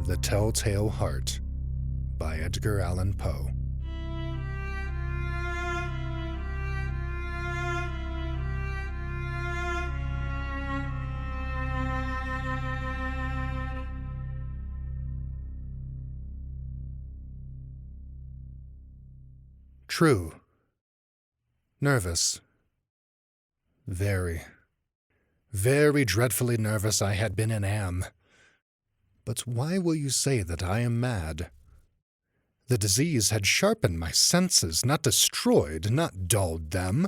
The Telltale Heart by Edgar Allan Poe. True. Nervous. Very, very dreadfully nervous I had been and am. But why will you say that I am mad? The disease had sharpened my senses, not destroyed, not dulled them.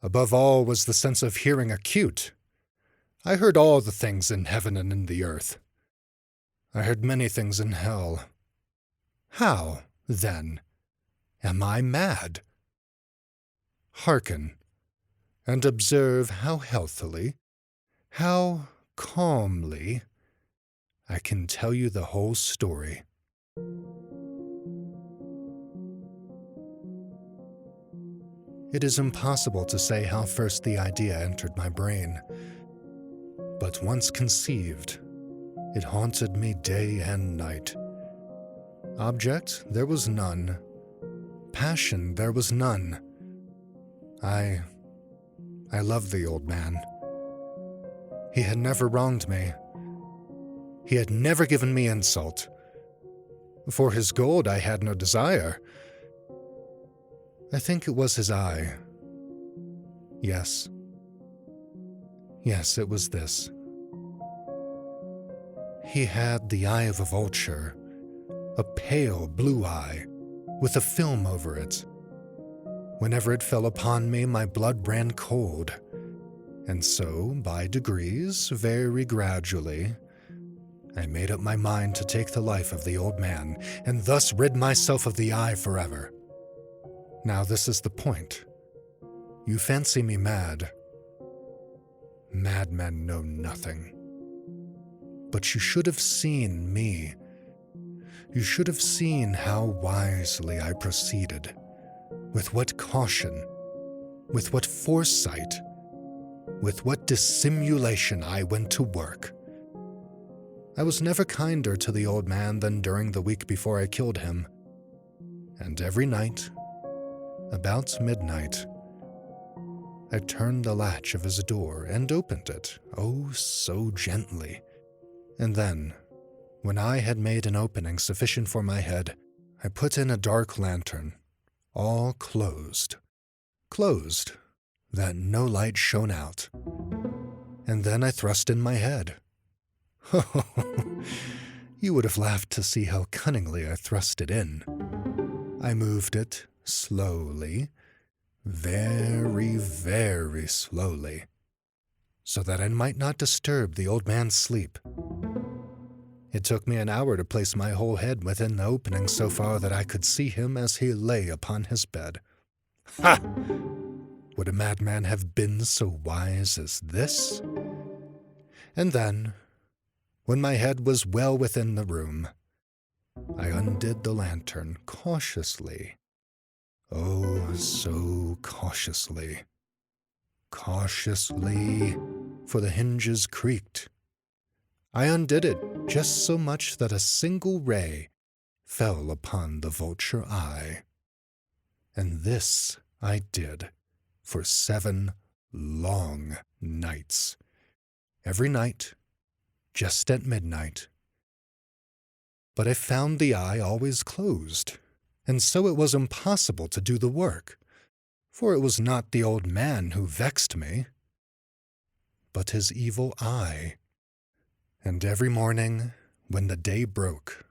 Above all was the sense of hearing acute. I heard all the things in heaven and in the earth. I heard many things in hell. How, then, am I mad? Hearken, and observe how healthily, how calmly, I can tell you the whole story. It is impossible to say how first the idea entered my brain, but once conceived, it haunted me day and night. Object there was none. Passion there was none. I loved the old man. He had never wronged me. He had never given me insult. For his gold I had no desire. I think it was his eye. Yes, it was this. He had the eye of a vulture, a pale blue eye, with a film over it. Whenever it fell upon me, my blood ran cold. And so, by degrees, very gradually, I made up my mind to take the life of the old man, and thus rid myself of the eye forever. Now this is the point. You fancy me mad. Madmen know nothing. But you should have seen me. You should have seen how wisely I proceeded, with what caution, with what foresight, with what dissimulation I went to work. I was never kinder to the old man than during the week before I killed him. And every night, about midnight, I turned the latch of his door and opened it, oh so gently. And then, when I had made an opening sufficient for my head, I put in a dark lantern, all closed, that no light shone out. And then I thrust in my head. You would have laughed to see how cunningly I thrust it in. I moved it slowly, very, very slowly, so that I might not disturb the old man's sleep. It took me an hour to place my whole head within the opening so far that I could see him as he lay upon his bed. Ha! Would a madman have been so wise as this? And then, when my head was well within the room, I undid the lantern cautiously. Oh, so cautiously. Cautiously, for the hinges creaked. I undid it just so much that a single ray fell upon the vulture eye. And this I did for 7 long nights. Every night, just at midnight. But I found the eye always closed, and so it was impossible to do the work, for it was not the old man who vexed me, but his evil eye. And every morning, when the day broke,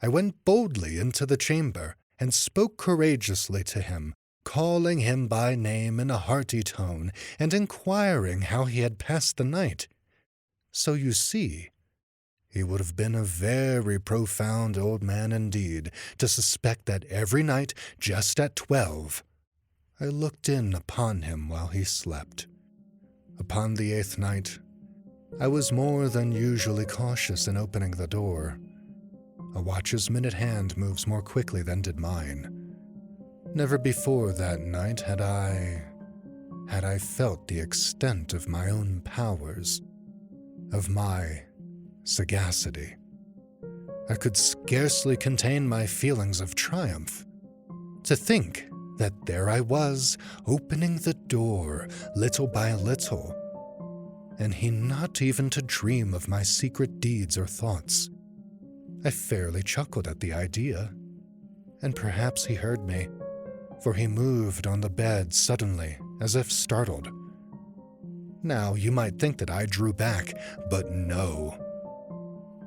I went boldly into the chamber and spoke courageously to him, calling him by name in a hearty tone and inquiring how he had passed the night. So you see, he would have been a very profound old man indeed to suspect that every night, just at 12, I looked in upon him while he slept. Upon the 8th night, I was more than usually cautious in opening the door. A watch's minute hand moves more quickly than did mine. Never before that night had I felt the extent of my own powers, of my sagacity. I could scarcely contain my feelings of triumph. To think that there I was, opening the door little by little, and he not even to dream of my secret deeds or thoughts. I fairly chuckled at the idea, and perhaps he heard me, for he moved on the bed suddenly, as if startled. Now, you might think that I drew back, but no.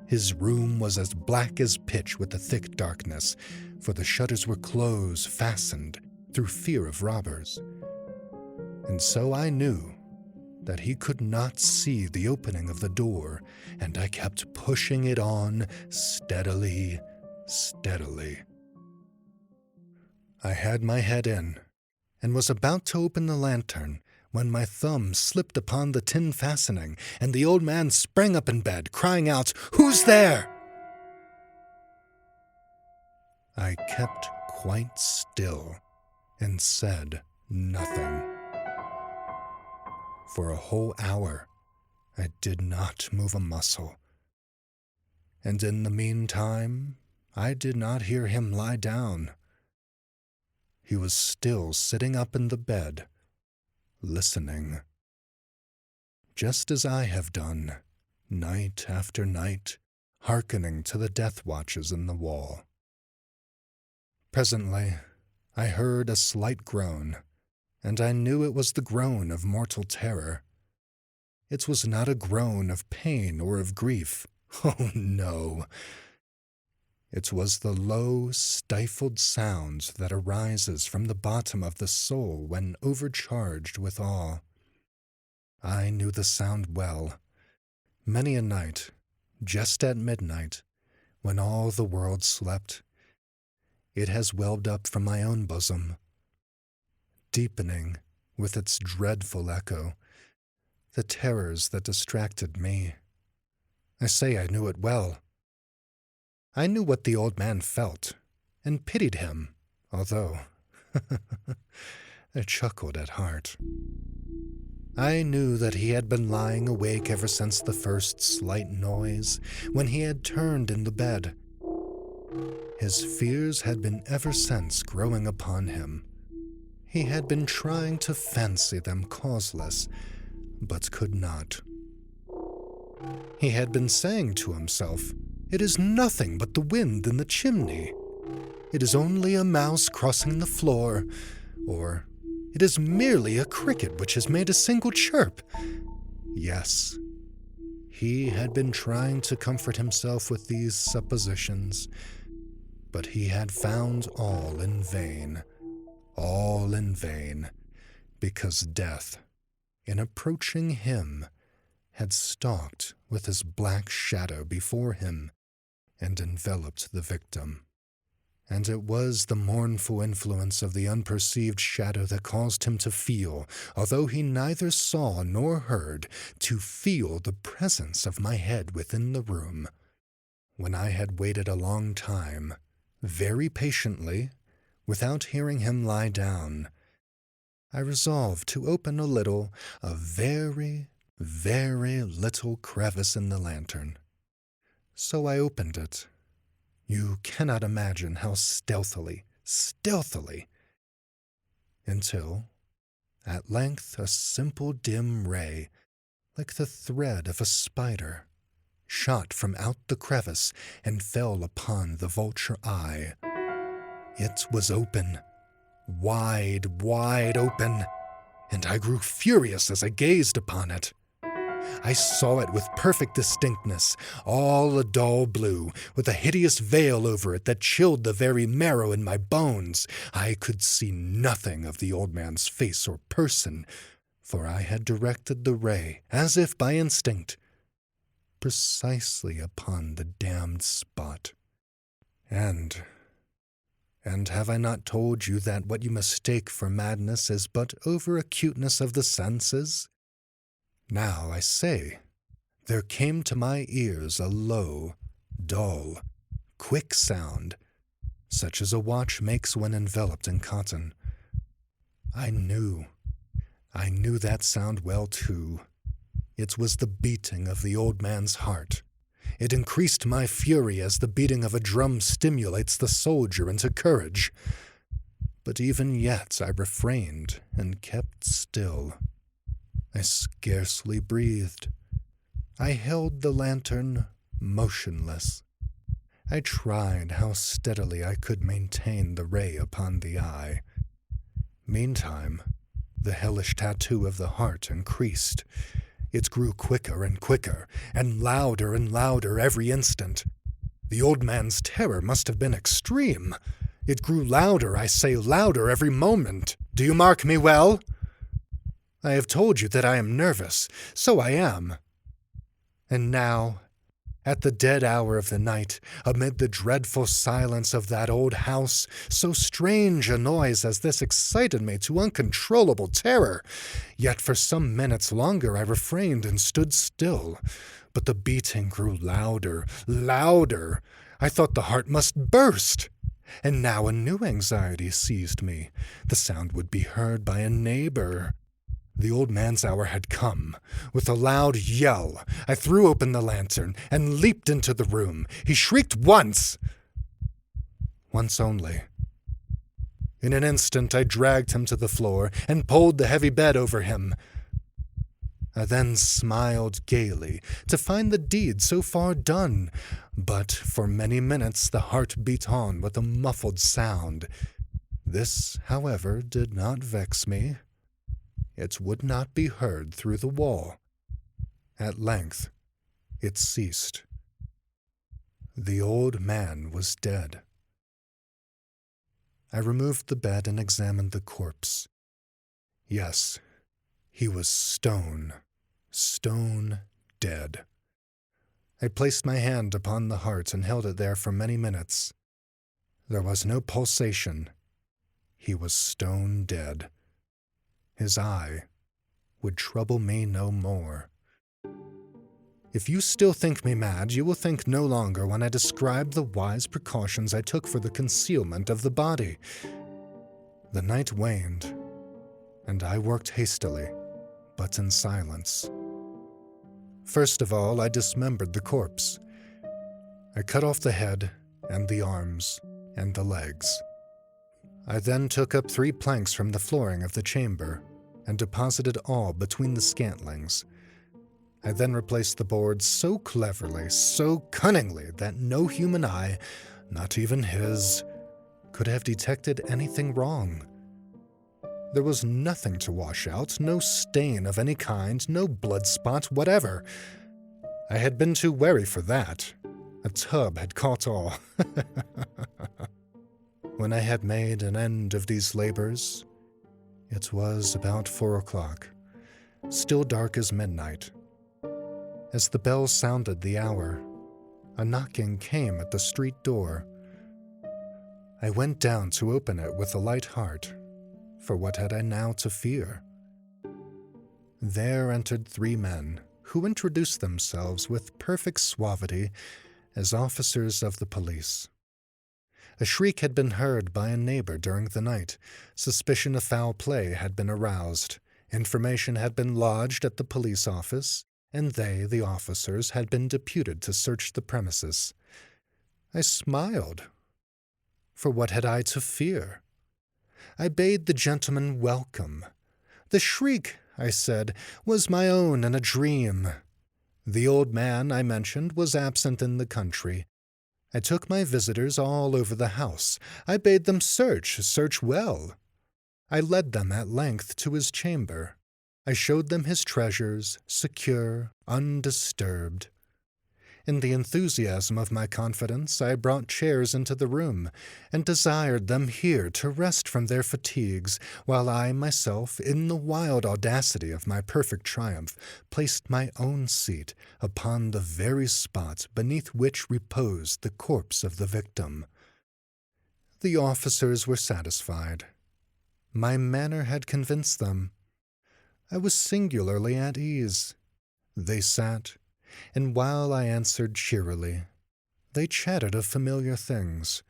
His room was as black as pitch with the thick darkness, for the shutters were closed, fastened, through fear of robbers. And so I knew that he could not see the opening of the door, and I kept pushing it on steadily, steadily. I had my head in, and was about to open the lantern, when my thumb slipped upon the tin fastening, and the old man sprang up in bed, crying out, "Who's there?" I kept quite still and said nothing. For a whole hour, I did not move a muscle. And in the meantime, I did not hear him lie down. He was still sitting up in the bed, listening, just as I have done, night after night, hearkening to the death watches in the wall. Presently, I heard a slight groan, and I knew it was the groan of mortal terror. It was not a groan of pain or of grief. Oh, no. It was the low, stifled sound that arises from the bottom of the soul when overcharged with awe. I knew the sound well. Many a night, just at midnight, when all the world slept, it has welled up from my own bosom, deepening with its dreadful echo the terrors that distracted me. I say I knew it well. I knew what the old man felt, and pitied him, although I chuckled at heart. I knew that he had been lying awake ever since the first slight noise, when he had turned in the bed. His fears had been ever since growing upon him. He had been trying to fancy them causeless, but could not. He had been saying to himself, "It is nothing but the wind in the chimney. It is only a mouse crossing the floor," or "It is merely a cricket which has made a single chirp." Yes, he had been trying to comfort himself with these suppositions, but he had found all in vain, because death, in approaching him, had stalked with his black shadow before him and enveloped the victim. And it was the mournful influence of the unperceived shadow that caused him to feel, although he neither saw nor heard, to feel the presence of my head within the room. When I had waited a long time, very patiently, without hearing him lie down, I resolved to open a very, very little crevice in the lantern. So I opened it. You cannot imagine how stealthily, until, at length, a simple dim ray, like the thread of a spider, shot from out the crevice and fell upon the vulture eye. It was open, wide open, and I grew furious as I gazed upon it. I saw it with perfect distinctness, all a dull blue, with a hideous veil over it that chilled the very marrow in my bones. I could see nothing of the old man's face or person, for I had directed the ray, as if by instinct, precisely upon the damned spot. And have I not told you that what you mistake for madness is but over-acuteness of the senses? Now, I say, there came to my ears a low, dull, quick sound, such as a watch makes when enveloped in cotton. I knew that sound well, too. It was the beating of the old man's heart. It increased my fury as the beating of a drum stimulates the soldier into courage. But even yet I refrained and kept still. I scarcely breathed. I held the lantern motionless. I tried how steadily I could maintain the ray upon the eye. Meantime, the hellish tattoo of the heart increased. It grew quicker and quicker, and louder every instant. The old man's terror must have been extreme. It grew louder, I say louder every moment. Do you mark me well? I have told you that I am nervous. So I am. And now, at the dead hour of the night, amid the dreadful silence of that old house, so strange a noise as this excited me to uncontrollable terror. Yet for some minutes longer I refrained and stood still. But the beating grew louder. I thought the heart must burst. And now a new anxiety seized me. The sound would be heard by a neighbor. The old man's hour had come. With a loud yell, I threw open the lantern and leaped into the room. He shrieked once only. In an instant I dragged him to the floor and pulled the heavy bed over him. I then smiled gaily to find the deed so far done, but for many minutes the heart beat on with a muffled sound. This, however, did not vex me. It would not be heard through the wall. At length, it ceased. The old man was dead. I removed the bed and examined the corpse. Yes, he was stone dead. I placed my hand upon the heart and held it there for many minutes. There was no pulsation. He was stone dead. His eye would trouble me no more. If you still think me mad, you will think no longer when I describe the wise precautions I took for the concealment of the body. The night waned, and I worked hastily, but in silence. First of all, I dismembered the corpse. I cut off the head and the arms and the legs. I then took up 3 planks from the flooring of the chamber and deposited all between the scantlings. I then replaced the boards so cleverly, so cunningly, that no human eye, not even his, could have detected anything wrong. There was nothing to wash out, no stain of any kind, no blood spot whatever. I had been too wary for that. A tub had caught all. When I had made an end of these labors, it was about 4 o'clock, still dark as midnight. As the bell sounded the hour, a knocking came at the street door. I went down to open it with a light heart, for what had I now to fear? There entered 3 men, who introduced themselves with perfect suavity as officers of the police. A shriek had been heard by a neighbor during the night. Suspicion of foul play had been aroused. Information had been lodged at the police office, and they, the officers, had been deputed to search the premises. I smiled. For what had I to fear? I bade the gentleman welcome. The shriek, I said, was my own in a dream. The old man, I mentioned, was absent in the country. I took my visitors all over the house. I bade them search well. I led them at length to his chamber. I showed them his treasures, secure, undisturbed. In the enthusiasm of my confidence, I brought chairs into the room, and desired them here to rest from their fatigues, while I myself, in the wild audacity of my perfect triumph, placed my own seat upon the very spot beneath which reposed the corpse of the victim. The officers were satisfied. My manner had convinced them. I was singularly at ease. They sat, and while I answered cheerily, they chatted of familiar things.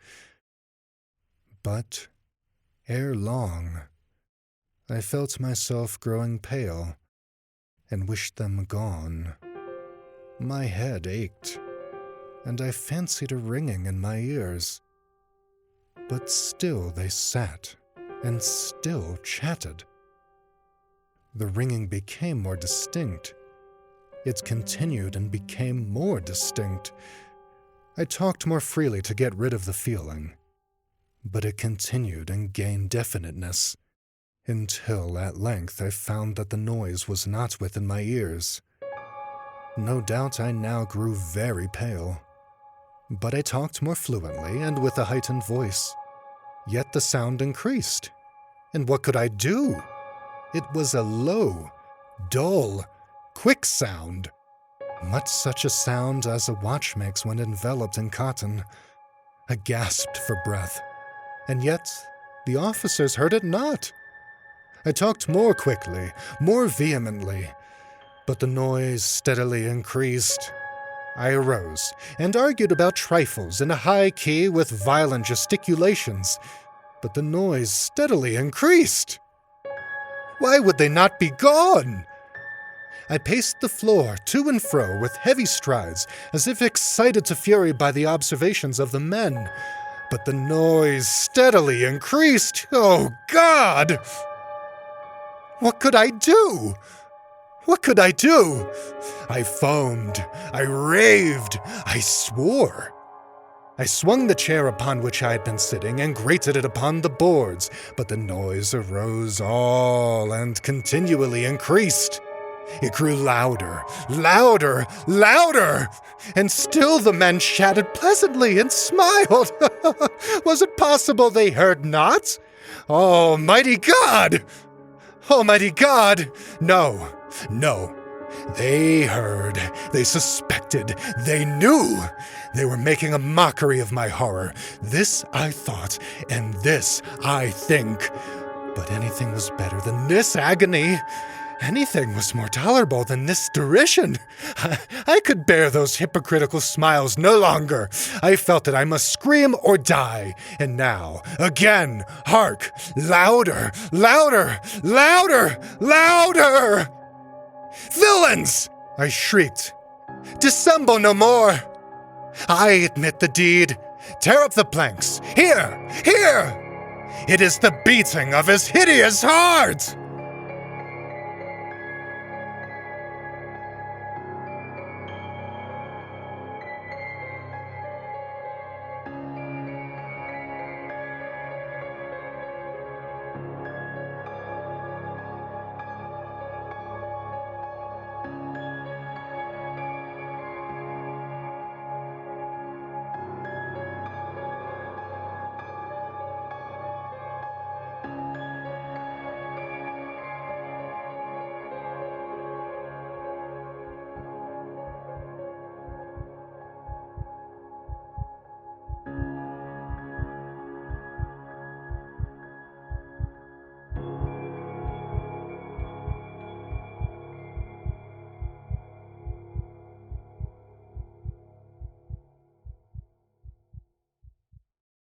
But, ere long, I felt myself growing pale, and wished them gone. My head ached. and I fancied a ringing in my ears. But still they sat, and still chatted. The ringing became more distinct. It continued and became more distinct. I talked more freely to get rid of the feeling, but it continued and gained definiteness, until at length I found that the noise was not within my ears. No doubt I now grew very pale, but I talked more fluently and with a heightened voice. Yet the sound increased, and what could I do? It was a low, dull, quick sound, much such a sound as a watch makes when enveloped in cotton. I gasped for breath, and yet the officers heard it not. I talked more quickly, more vehemently, but the noise steadily increased. I arose and argued about trifles in a high key with violent gesticulations, but the noise steadily increased. Why would they not be gone? I paced the floor to and fro with heavy strides, as if excited to fury by the observations of the men, but the noise steadily increased. Oh, God! What could I do? What could I do? I foamed, I raved, I swore. I swung the chair upon which I had been sitting and grated it upon the boards, but the noise arose all and continually increased. It grew louder, louder, louder, and still the men chatted pleasantly and smiled. Was it possible they heard not? Almighty God! Almighty God! No, no. They heard, they suspected, they knew. They were making a mockery of my horror. This I thought, and this I think. But anything was better than this agony. Anything was more tolerable than this derision. I could bear those hypocritical smiles no longer. I felt that I must scream or die. And now, again, hark! Louder, louder, louder, louder! Villains! I shrieked. Dissemble no more! I admit the deed. Tear up the planks. Here! Here! It is the beating of his hideous heart!